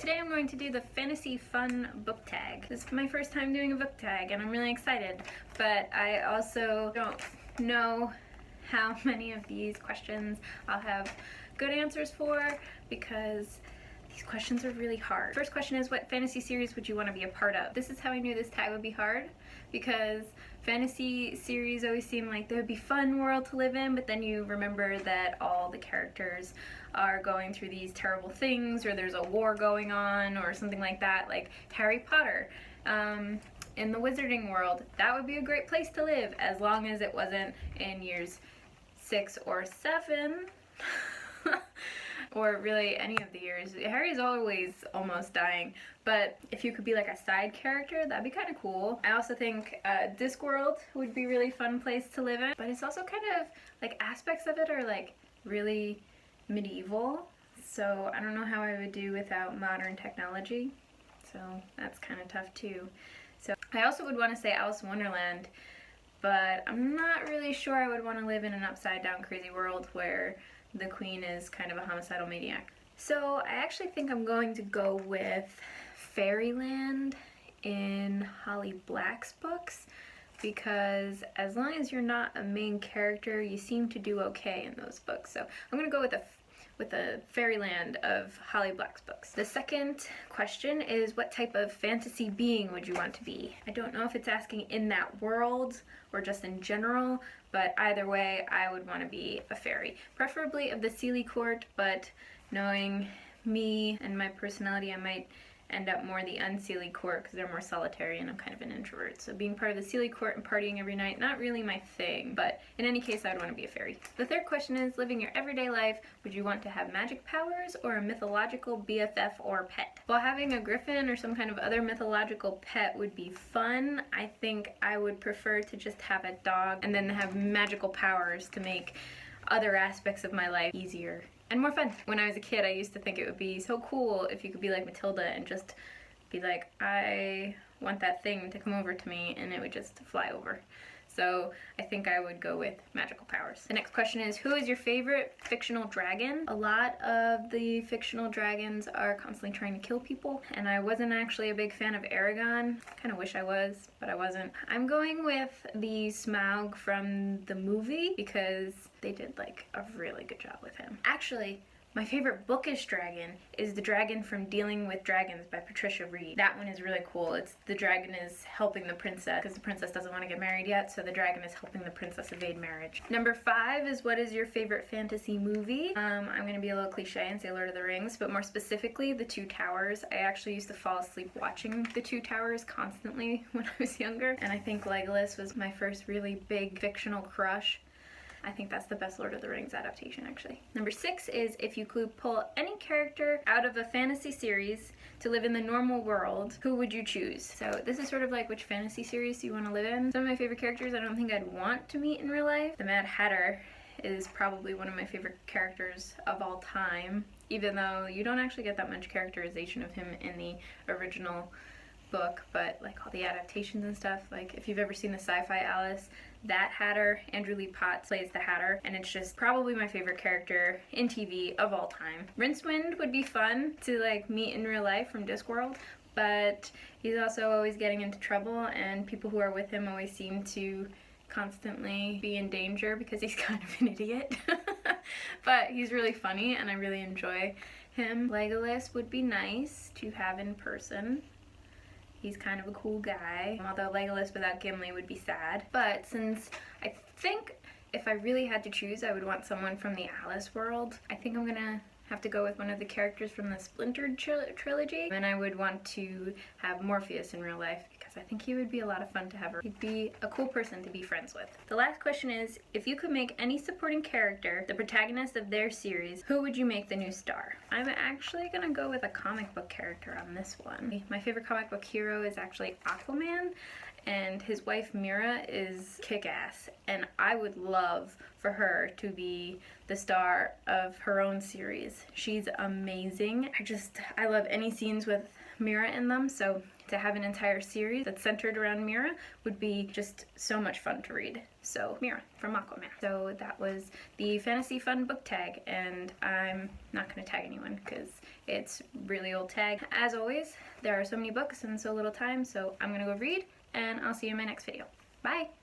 Today I'm going to do the Fantasy Fun book tag. This is my first time doing a book tag and I'm really excited, but I also don't know how many of these questions I'll have good answers for because these questions are really hard. First question is, what fantasy series would you want to be a part of? This is how I knew this tag would be hard, because fantasy series always seem like they would be fun world to live in, but then you remember that all the characters are going through these terrible things, or there's a war going on or something like that, like Harry Potter. In the wizarding world, that would be a great place to live as long as it wasn't in years 6 or 7. Or really any of the years. Harry's always almost dying, but if you could be like a side character, that'd be kind of cool. I also think Discworld would be a really fun place to live in, but it's also kind of like aspects of it are like really medieval, so I don't know how I would do without modern technology, so that's kind of tough too. So I also would want to say Alice in Wonderland, but I'm not really sure I would want to live in an upside down crazy world where the queen is kind of a homicidal maniac. So I actually think I'm going to go with Fairyland in Holly Black's books, because as long as you're not a main character, you seem to do okay in those books. So I'm gonna go with the Fairyland of Holly Black's books. The second question is, what type of fantasy being would you want to be? I don't know if it's asking in that world or just in general, but either way, I would want to be a fairy. Preferably of the Seelie Court, but knowing me and my personality, I might end up more the Unseelie Court because they're more solitary and I'm kind of an introvert. So being part of the Seelie Court and partying every night, not really my thing, but in any case, I would want to be a fairy. The third question is, living your everyday life, would you want to have magic powers or a mythological BFF or pet? While having a griffin or some kind of other mythological pet would be fun, I think I would prefer to just have a dog and then have magical powers to make other aspects of my life easier and more fun. When I was a kid, I used to think it would be so cool if you could be like Matilda and just be like, I want that thing to come over to me, and it would just fly over. So I think I would go with magical powers. The next question is, who is your favorite fictional dragon? A lot of the fictional dragons are constantly trying to kill people, and I wasn't actually a big fan of Aragon. Kind of wish I was, but I wasn't. I'm going with the Smaug from the movie because they did like a really good job with him. Actually, my favorite bookish dragon is The Dragon from Dealing with Dragons by Patricia Reed. That one is really cool. It's the dragon is helping the princess because the princess doesn't want to get married yet, so the dragon is helping the princess evade marriage. Number 5 is, what is your favorite fantasy movie? I'm going to be a little cliche and say Lord of the Rings, but more specifically, The Two Towers. I actually used to fall asleep watching The Two Towers constantly when I was younger, and I think Legolas was my first really big fictional crush. I think that's the best Lord of the Rings adaptation, actually. Number 6 is, if you could pull any character out of a fantasy series to live in the normal world, who would you choose? So this is sort of like which fantasy series you want to live in. Some of my favorite characters I don't think I'd want to meet in real life. The Mad Hatter is probably one of my favorite characters of all time, even though you don't actually get that much characterization of him in the original book, but like all the adaptations and stuff, like if you've ever seen the Sci-Fi Alice, that Hatter, Andrew Lee Potts plays the Hatter, and it's just probably my favorite character in TV of all time. Rincewind would be fun to like meet in real life from Discworld, but he's also always getting into trouble, and people who are with him always seem to constantly be in danger because he's kind of an idiot. But he's really funny and I really enjoy him. Legolas would be nice to have in person. He's kind of a cool guy, although Legolas without Gimli would be sad. But since I think if I really had to choose, I would want someone from the Alice world. I think I'm gonna have to go with one of the characters from the Splintered trilogy. And I would want to have Morpheus in real life because I think he would be a lot of fun to have. He'd be a cool person to be friends with. The last question is, if you could make any supporting character the protagonist of their series, who would you make the new star? I'm actually gonna go with a comic book character on this one. My favorite comic book hero is actually Aquaman, and his wife Mira is kick-ass, and I would love for her to be the star of her own series. She's amazing. I love any scenes with Mira in them, so to have an entire series that's centered around Mira would be just so much fun to read. So Mira from Aquaman. So that was the Fantasy Fun book tag, and I'm not going to tag anyone because it's really old tag. As always, there are so many books and so little time, so I'm going to go read, and I'll see you in my next video. Bye!